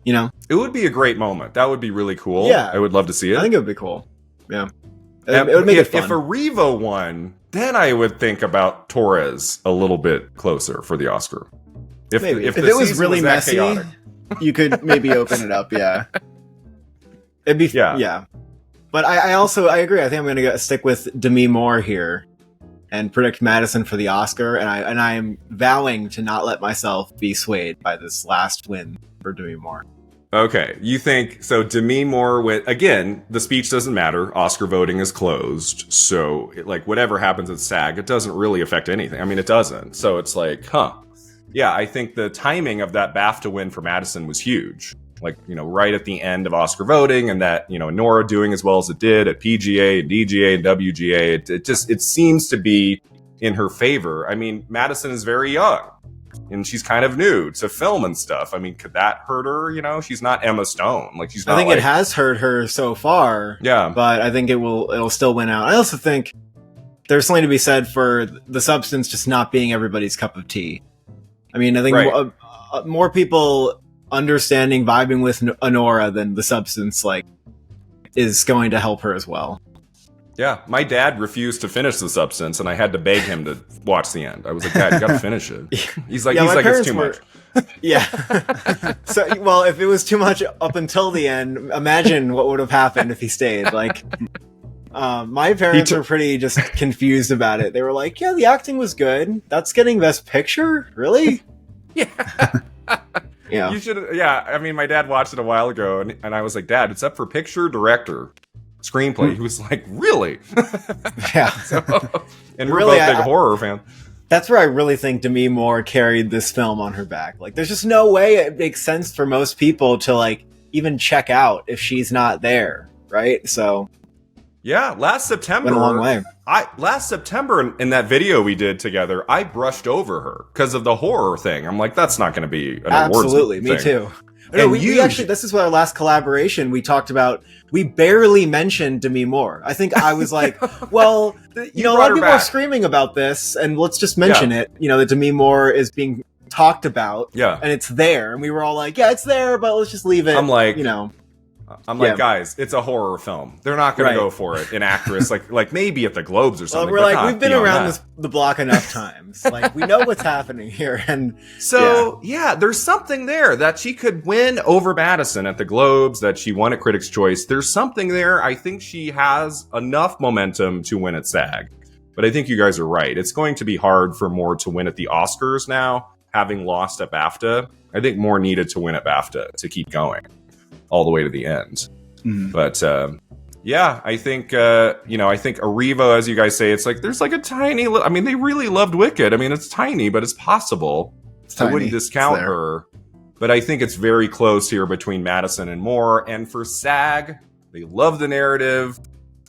You know, it would be a great moment. That would be really cool. Yeah, I would love to see it. I think it would be cool. Yeah, it would make it fun. If Erivo won, then I would think about Torres a little bit closer for the Oscar. If it was really messy, you could maybe open it up. Yeah, it'd be yeah. But I agree. I think I'm going to stick with Demi Moore here and predict Madison for the Oscar, and I am vowing to not let myself be swayed by this last win for Demi Moore. Okay, you think so? Demi Moore again. The speech doesn't matter. Oscar voting is closed, so whatever happens at SAG, it doesn't really affect anything. I mean, it doesn't. So it's like, yeah. I think the timing of that BAFTA win for Madison was huge. Right at the end of Oscar voting, and that Nora doing as well as it did at PGA and DGA and WGA. It seems to be in her favor. I mean, Madison is very young. And she's kind of new to film and stuff. I mean, could that hurt her? She's not Emma Stone. She's not. I think it has hurt her so far. Yeah, but I think it'll still win out. I also think there's something to be said for the substance just not being everybody's cup of tea. I mean, I think more people understanding vibing with Honora than the substance is going to help her as well. Yeah, my dad refused to finish The Substance, and I had to beg him to watch the end. I was like, Dad, you gotta finish it. He's like, it's too much. Yeah. So, well, if it was too much up until the end, imagine what would have happened if he stayed. My parents were pretty just confused about it. They were like, yeah, the acting was good. That's getting Best Picture? Really? Yeah. Yeah. You should. Yeah, I mean, my dad watched it a while ago, and I was like, Dad, it's up for picture, director, screenplay. He was like, really? Yeah. And we're both big horror fans. That's where I really think Demi Moore carried this film on her back. There's just no way it makes sense for most people to even check out if she's not there, right? So yeah, last September went a long way. Last September in that video we did together, I brushed over her because of the horror thing. I'm like, that's not going to be an absolutely awards me thing. Too. No, we actually, this is what our last collaboration we talked about. We barely mentioned Demi Moore. I think I was like, well, a lot of people are screaming about this, and let's just mention it. That Demi Moore is being talked about, and it's there, and we were all like, yeah, it's there, but let's just leave it. I'm like, guys, it's a horror film. They're not going to go for it. An actress, like maybe at the Globes or something. Well, we're like, we've been around the block enough times. We know what's happening here. And so, there's something there that she could win over Madison at the Globes, that she won at Critics' Choice. There's something there. I think she has enough momentum to win at SAG. But I think you guys are right. It's going to be hard for Moore to win at the Oscars now, having lost at BAFTA. I think Moore needed to win at BAFTA to keep going all the way to the end. But I think I think Erivo, as you guys say, it's there's a tiny I mean, they really loved Wicked. I mean, it's tiny, but it's possible. I wouldn't discount her, but I think it's very close here between Madison and Moore. And for SAG, they love the narrative,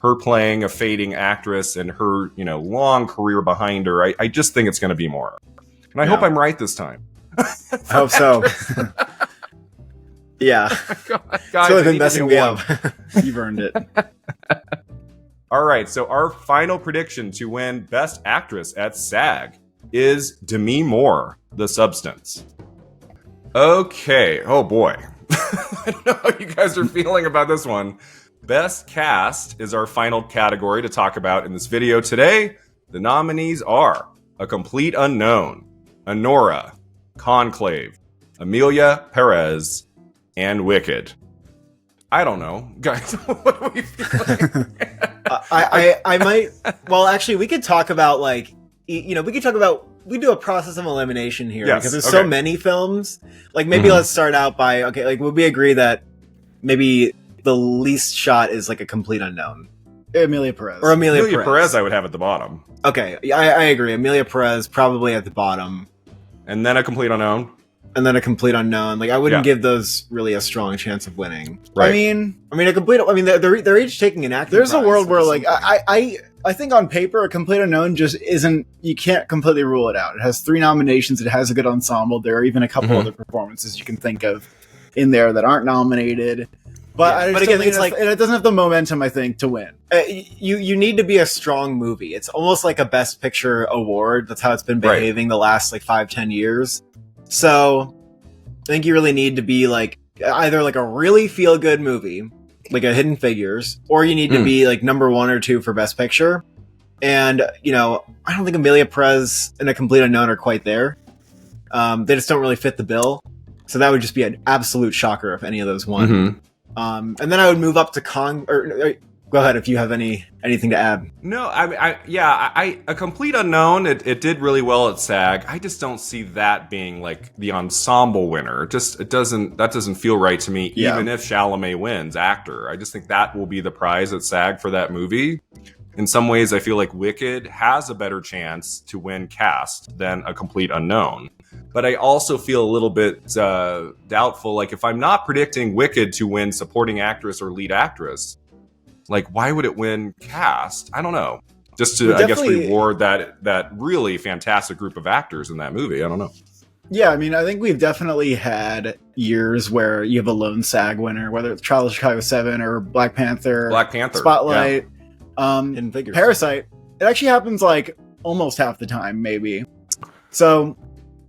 her playing a fading actress and her long career behind her. I just think it's going to be Moore, and I hope I'm right this time. I hope so. Yeah. Guys, So I they've been need to messing get me one. up. You've earned it. All right, so our final prediction to win Best Actress at SAG is Demi Moore, The Substance. Okay, oh boy. I don't know how you guys are feeling about this one. Best Cast is our final category to talk about in this video today. The nominees are A Complete Unknown, Anora, Conclave, Amelia Perez, and Wicked. I don't know. Guys, what are we feeling? I might. Well, actually, we could talk about we could talk about. We do a process of elimination here Yes, because there's okay. so many films. Like maybe let's start out by would we agree that maybe the least shot is like A Complete Unknown Amelia Perez. or Amelia Perez I would have at the bottom. Okay, I agree. Amelia Perez probably at the bottom, And then A Complete Unknown. and then A Complete Unknown. Like I wouldn't Yeah. give those really a strong chance of winning. Right. I mean, A Complete. I mean, they're each taking an acting. there's a prize world at where the like same time. I think on paper A Complete Unknown just isn't, you can't completely rule it out. It has 3 nominations, it has a good ensemble, there are even a couple other performances you can think of in there that aren't nominated. But Yeah, I just but don't again, think it's like- it doesn't have the momentum, I think, to win. You need to be a strong movie. It's almost like a Best Picture award. That's how it's been Right. behaving the last 5-10 years. So I think you really need to be either a really feel good movie, like a Hidden Figures, or you need to be number 1 or 2 for Best Picture. And I don't think Amelia Perez and A Complete Unknown are quite there. They just don't really fit the bill. So that would just be an absolute shocker if any of those won. And then I would move up to go ahead if you have anything to add. No, A Complete Unknown, it did really well at SAG. I just don't see that being the ensemble winner. That doesn't feel right to me, Yeah. even if Chalamet wins actor. I just think that will be the prize at SAG for that movie. In some ways, I feel like Wicked has a better chance to win cast than A Complete Unknown. But I also feel a little bit doubtful. If I'm not predicting Wicked to win supporting actress or lead actress, why would it win cast? I don't know. Just to, I guess, reward that really fantastic group of actors in that movie. I don't know. Yeah, I mean, I think we've definitely had years where you have a lone SAG winner, whether it's Trial of Chicago 7 or Black Panther, Spotlight, Hidden Figures. Parasite. It actually happens almost half the time, maybe. So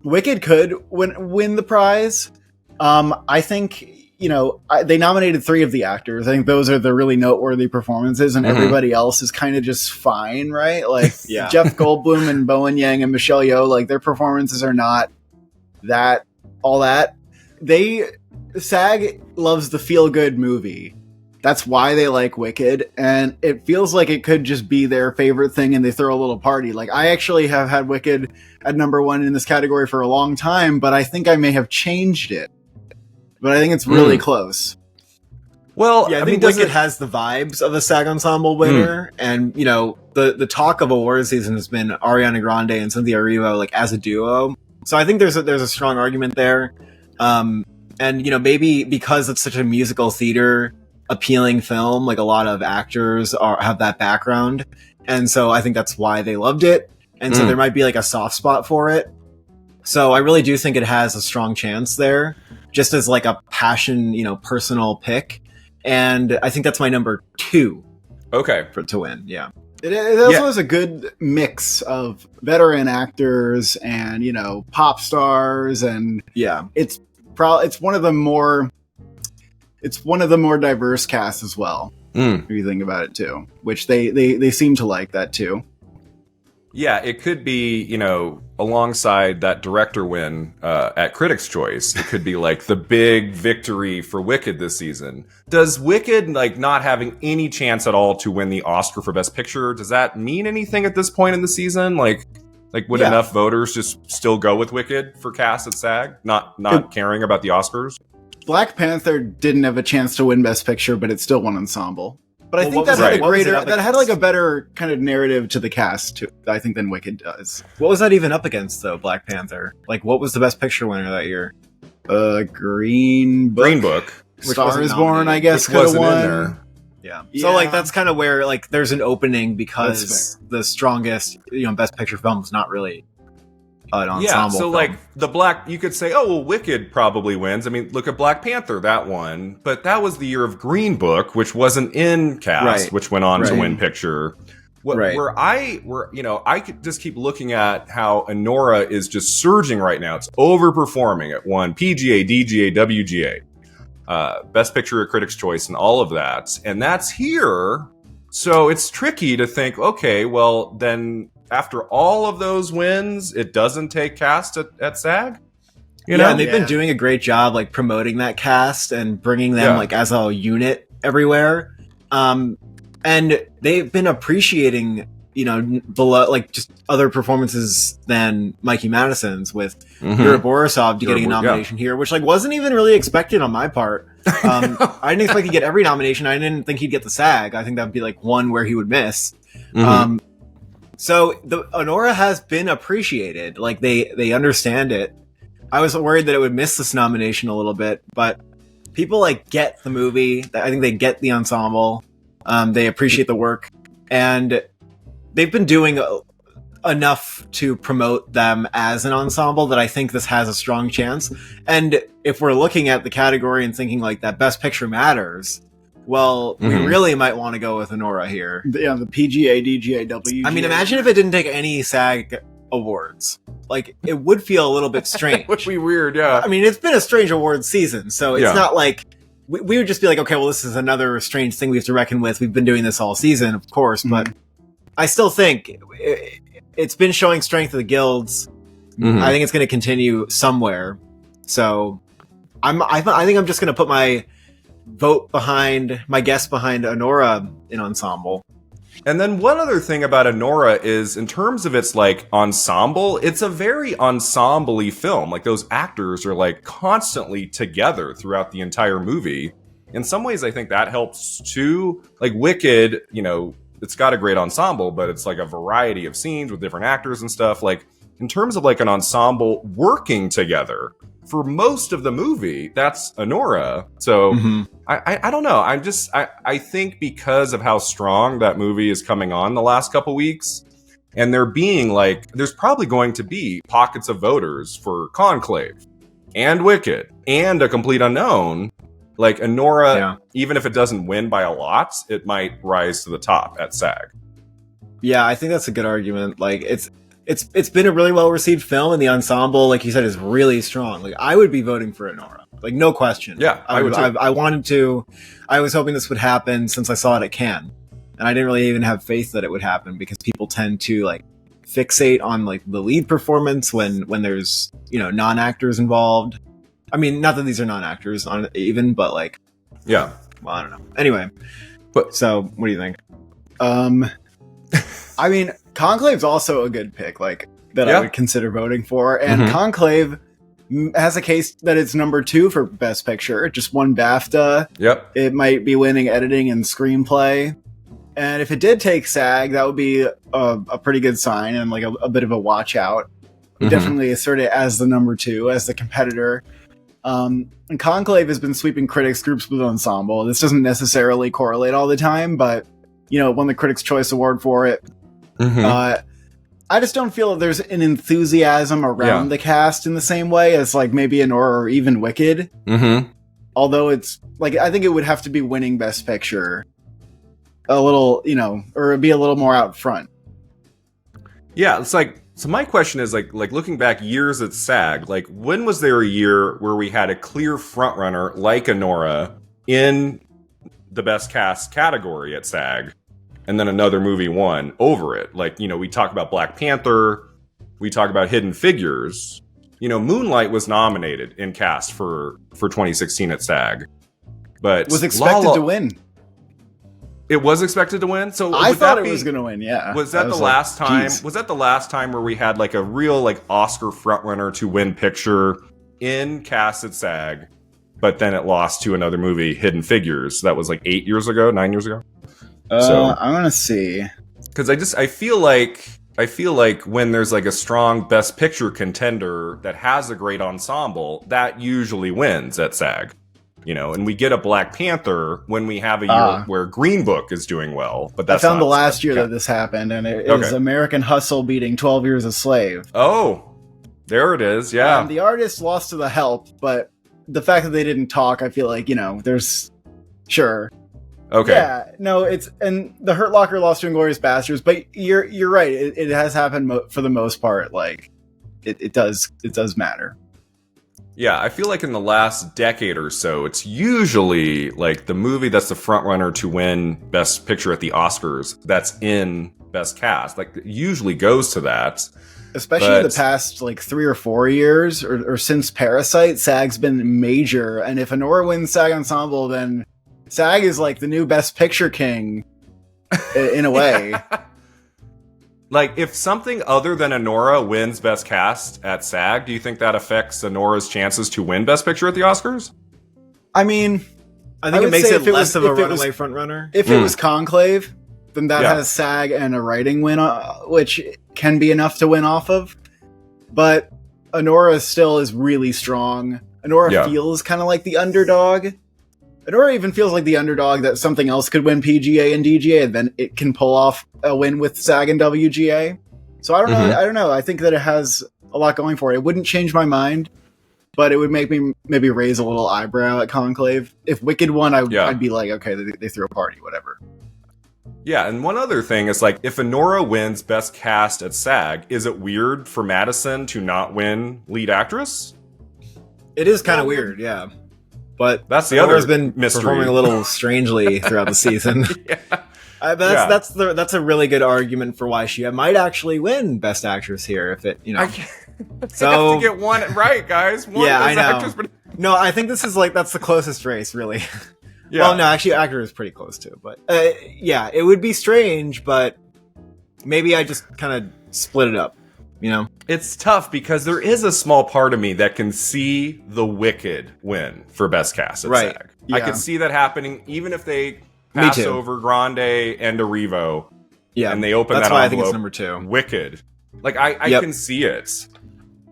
Wicked could win the prize. I think, they nominated 3 of the actors. I think those are the really noteworthy performances, and everybody else is kind of just fine, right? Yeah. Jeff Goldblum and Bowen Yang and Michelle Yeoh, their performances are not all that. SAG loves the feel-good movie. That's why they like Wicked, and it feels like it could just be their favorite thing and they throw a little party. I actually have had Wicked at number 1 in this category for a long time, but I think I may have changed it. But I think it's really close. Well, Yeah, I think Wicked has the vibes of a SAG Ensemble winner, and the talk of award season has been Ariana Grande and Cynthia Erivo as a duo. So I think there's a strong argument there, and maybe because it's such a musical theater appealing film, a lot of actors have that background, and so I think that's why they loved it, and so there might be a soft spot for it. So I really do think it has a strong chance there, just as a passion, personal pick. And I think that's my number 2 to win. Yeah. It also has a good mix of veteran actors and, pop stars, and it's one of the more diverse casts as well. If you think about it too, which they seem to like that too. Yeah, it could be, alongside that director win at Critics' Choice. It could be the big victory for Wicked this season. Does Wicked, not having any chance at all to win the Oscar for Best Picture, does that mean anything at this point in the season? Would enough voters just still go with Wicked for cast at SAG, not caring about the Oscars? Black Panther didn't have a chance to win Best Picture, but it still won Ensemble. But I think that had had a better kind of narrative to the cast too, I think, than Wicked does. What was that even up against though? Black Panther. What was the Best Picture winner that year? Green Book. Star is Born, I guess, could have won. In there. Yeah. So that's kind of where there's an opening because the strongest Best Picture film is not really an ensemble. Yeah, so film. like you could say, oh, well, Wicked probably wins. I mean, look at Black Panther, that won. But that was the year of Green Book, which wasn't in cast, Right. which went on to Right. win picture. Right. Where I could just keep looking at how Anora is just surging right now. It's overperforming. It won PGA, DGA, WGA, Best Picture at Critics' Choice, and all of that. And that's here. So it's tricky to think, okay, well, then after all of those wins, it doesn't take cast at SAG? You know? And they've been doing a great job, like, promoting that cast and bringing them, like, as a unit everywhere. And they've been appreciating, below, like, just other performances than Mikey Madison's, with Yuri Borisov getting a nomination here, which, like, wasn't even really expected on my part. I didn't expect he'd get every nomination. I didn't think he'd get the SAG. I think that would be, like, one where he would miss. So the Anora has been appreciated. Like, they understand it. I was worried that it would miss this nomination a little bit, but people, like, get the movie. I think they get the ensemble. They appreciate the work, and they've been doing enough to promote them as an ensemble that I think this has a strong chance. And if we're looking at the category and thinking, like, that Best Picture matters, well, we really might want to go with Anora here. Yeah, the PGA, DGA, WGA. I mean, imagine if it didn't take any SAG awards. Like, it would feel a little bit strange. It would be weird, yeah. I mean, it's been a strange awards season, so it's not like we would just be like, okay, well, this is another strange thing we have to reckon with. We've been doing this all season, of course, but I still think it's been showing strength of the guilds. I think it's going to continue somewhere. So I think I'm just going to put my guess behind Anora in ensemble. And then one other thing about Anora is, in terms of its, like, ensemble, it's a very ensemble-y film. Like, those actors are, like, constantly together throughout the entire movie. In some ways, I think that helps too. Like, Wicked, it's got a great ensemble, but it's like a variety of scenes with different actors and stuff. Like, in terms of, like, an ensemble working together for most of the movie, that's Anora. So I don't know. I think because of how strong that movie is coming on the last couple weeks, and there's probably going to be pockets of voters for Conclave and Wicked and A Complete Unknown. Like, Anora, even if it doesn't win by a lot, it might rise to the top at SAG. Yeah, I think that's a good argument. Like, it's been a really well received film, and the ensemble, like you said, is really strong. Like, I would be voting for Anora, like, no question. Yeah, I would too. I wanted to. I was hoping this would happen since I saw it at Cannes, and I didn't really even have faith that it would happen, because people tend to, like, fixate on, like, the lead performance when there's non-actors involved. I mean, not that these are non-actors even, but, like, yeah. Well, I don't know. Anyway, so what do you think? I mean, Conclave's also a good pick, like, that I would consider voting for. And Conclave has a case that it's number 2 for Best Picture. It just won BAFTA. Yep. It might be winning editing and screenplay. And if it did take SAG, that would be a pretty good sign and, like, a bit of a watch out. Definitely assert it as the number 2, as the competitor. And Conclave has been sweeping critics groups with ensemble. This doesn't necessarily correlate all the time, but, won the Critics' Choice Award for it. I just don't feel that there's an enthusiasm around the cast in the same way as, like, maybe Anora or even Wicked. Although it's, like, I think it would have to be winning Best Picture a little, or it'd be a little more out front. Yeah, it's like, so my question is, like looking back years at SAG, like, when was there a year where we had a clear frontrunner like Anora in the Best Cast category at SAG, and then another movie won over it? Like, we talk about Black Panther, we talk about Hidden Figures. Moonlight was nominated in cast for 2016 at SAG, but was expected to win. It was expected to win. So I thought it was going to win. Yeah. Was that the last time? Was that the last time where we had, like, a real, like, Oscar frontrunner to win picture in cast at SAG, but then it lost to another movie, Hidden Figures? That was, like, 9 years ago. So I'm gonna see, because I feel like when there's, like, a strong Best Picture contender that has a great ensemble, that usually wins at SAG. And we get a Black Panther when we have a year where Green Book is doing well. But that's I found the last year that this happened, and it is American Hustle beating 12 Years a Slave. Oh, There it is. Yeah. The artist lost to The Help, but the fact that they didn't talk, I feel like, there's sure. Okay. Yeah, no, and the Hurt Locker lost to Inglourious Basterds, but you're right. It has happened for the most part. Like, it does matter. Yeah, I feel like in the last decade or so, it's usually like the movie that's the front runner to win Best Picture at the Oscars that's in Best Cast. Like, it usually goes to that. Especially the past, like, 3 or 4 years, or since Parasite, SAG's been major. And if Anora wins SAG Ensemble, then SAG is like the new Best Picture king, in a way. Like, if something other than Anora wins Best Cast at SAG, do you think that affects Anora's chances to win Best Picture at the Oscars? I mean, I think it makes it less of a runaway front runner. If it was Conclave, then that has SAG and a writing win, which can be enough to win off of. But Anora still is really strong. Anora feels kind of like the underdog. Anora even feels like the underdog that something else could win PGA and DGA, and then it can pull off a win with SAG and WGA. So I don't know. I don't know. I think that it has a lot going for it. It wouldn't change my mind, but it would make me maybe raise a little eyebrow at Conclave. If Wicked won, I'd be like, okay, they threw a party, whatever. Yeah, and one other thing is, like, if Anora wins Best Cast at SAG, is it weird for Madison to not win Lead Actress? It is kind of weird, yeah. But that's the other has been mystery. Performing a little strangely throughout the season. That's a really good argument for why she might actually win Best Actress here if it, So have to get one right, guys. I know. Actress, but... No, I think this is that's the closest race, really. Yeah. Well, no, actually, actor is pretty close too. But it would be strange, but maybe I just kind of split it up. It's tough because there is a small part of me that can see the Wicked win for Best Cast at SAG. Yeah. I could see that happening, even if they pass over Grande and Arrivo. Yeah, and they open that envelope. That's why I think it's number 2. Wicked. Like, I can see it.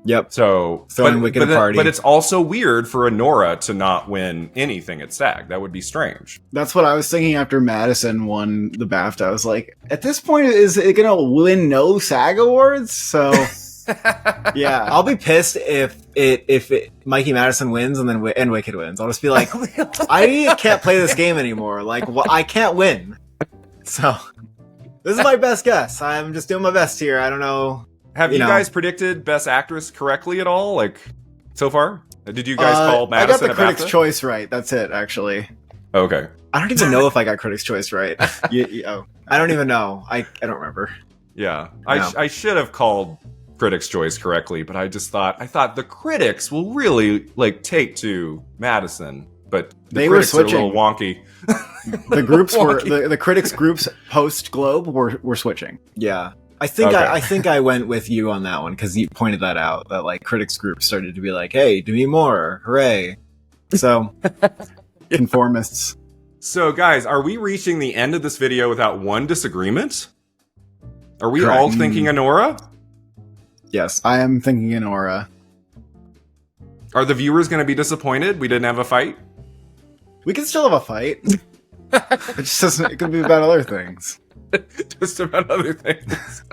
Yep. So, throwing Wicked a party. But it's also weird for Anora to not win anything at SAG. That would be strange. That's what I was thinking after Madison won the BAFTA. I was like, at this point, is it going to win no SAG Awards? So, yeah. I'll be pissed if Mikey Madison wins and Wicked wins. I'll just be like, I can't play this game anymore. Like, I can't win. So, this is my best guess. I'm just doing my best here. I don't know. Have you guys predicted Best Actress correctly at all, like, so far? Did you guys call Madison I got the Critics' Choice right. That's it, actually. Okay. I don't even know if I got Critics' Choice right. I don't even know. I don't remember. Yeah. I should have called Critics' Choice correctly, but I thought the critics will really, like, take to Madison, but they were switching. Are a little wonky. The groups were the critics groups post Globe were switching. Yeah. I think I went with you on that one because you pointed that out, that like critics groups started to be like, hey, do me more, hooray. So conformists. So guys, are we reaching the end of this video without one disagreement? Are we all thinking Anora? Yes, I am thinking Anora. Are the viewers going to be disappointed we didn't have a fight? We can still have a fight. It just doesn't. It could be about other things. Just about other things.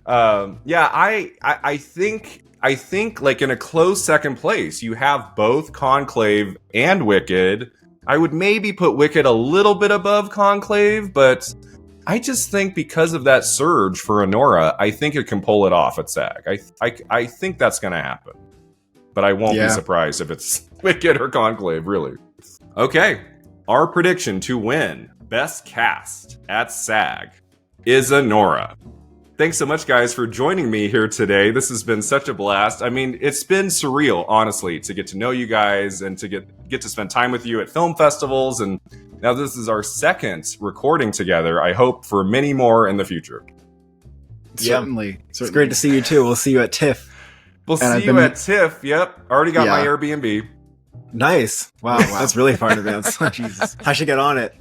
I think like in a close second place, you have both Conclave and Wicked. I would maybe put Wicked a little bit above Conclave, but I just think because of that surge for Anora, I think it can pull it off at SAG. I think that's going to happen, but I won't be surprised if it's Wicked or Conclave, really. Okay, our prediction to win Best Cast at SAG is Anora. Thanks so much, guys, for joining me here today. This has been such a blast. I mean, it's been surreal, honestly, to get to know you guys and to get to spend time with you at film festivals. And now this is our second recording together. I hope for many more in the future. Certainly. It's great to see you, too. We'll see you at TIFF. We'll see you at TIFF. Yep. Already got my Airbnb. Nice. Wow. That's really far in advance. Jesus. I should get on it.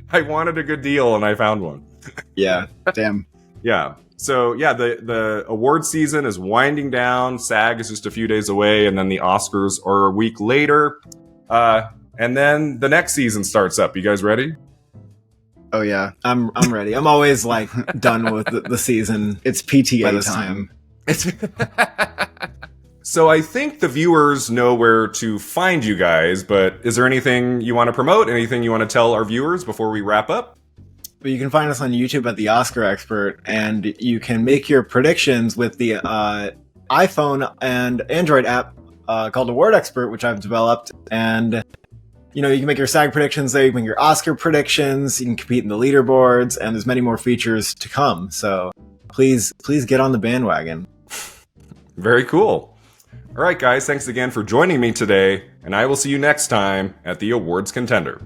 I wanted a good deal and I found one. Yeah. Damn. Yeah. So yeah, the award season is winding down. SAG is just a few days away, and then the Oscars are a week later. And then the next season starts up. You guys ready? Oh yeah, I'm ready. I'm always like done with the season. It's PTA time. So I think the viewers know where to find you guys, but is there anything you want to promote? Anything you want to tell our viewers before we wrap up? But you can find us on YouTube at The Oscar Expert, and you can make your predictions with the iPhone and Android app called Award Expert, which I've developed. And, you know, you can make your SAG predictions there, you can make your Oscar predictions, you can compete in the leaderboards, and there's many more features to come. So please get on the bandwagon. Very cool. All right, guys, thanks again for joining me today, and I will see you next time at the Awards Contender.